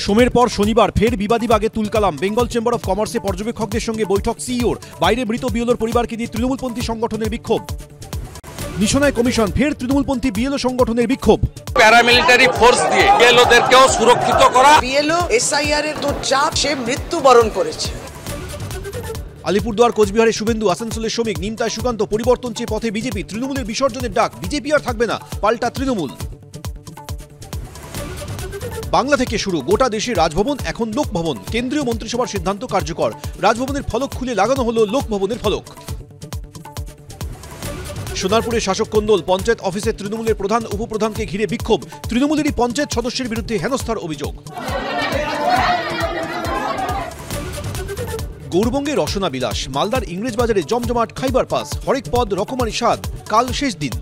সোমের পর শনিবার ফের বিবাদী বাগে তুলকালাম। বেঙ্গল চেম্বার অফ কমার্সে পর্যবেক্ষকদের সঙ্গে বৈঠক সিইওর। বাইরে মৃত বিএলওর পরিবারকে নিয়ে তৃণমূলপন্থী সংগঠনের বিক্ষোভ। নিশানায় কমিশন, ফের তৃণমূলপন্থী বিএলও সংগঠনের বিক্ষোভ। প্যারামিলিটারি ফোর্স দিয়ে বিএলওদেরকেও সুরক্ষিত করা। বিএলও এসআইআর এর তো চাপ, সে মৃত্যুবরণ করেছে। আলিপুরদুয়ার কোচবিহারে শুভেন্দু, আসানসোলের শ্রমিক, নিমতায় সুকান্ত। পরিবর্তন চেয়ে পথে বিজেপি, তৃণমূলের বিসর্জনের ডাক। বিজেপি আর থাকবে না, পাল্টা তৃণমূল। বাংলা থেকে শুরু, গোটা দেশে রাজভবন এখন লোকভবন। কেন্দ্রীয় মন্ত্রিসভার সিদ্ধান্ত কার্যকর। রাজভবনের ফলক খুলে লাগানো হলো লোকভবনের ফলক। সোনারপুরে শাসক কোন্দল, পঞ্চায়েত অফিসে তৃণমূলের প্রধান উপপ্রধানকে ঘিরে বিক্ষোভ। তৃণমূলেরই পঞ্চায়েত সদস্যের বিরুদ্ধে হেনস্থার অভিযোগ। গৌরবঙ্গে রসনা বিলাস, মালদার ইংরেজবাজারে জমজমাট খাইবার পাস। হরেক পদ রকমারি স্বাদ, কাল শেষ দিন।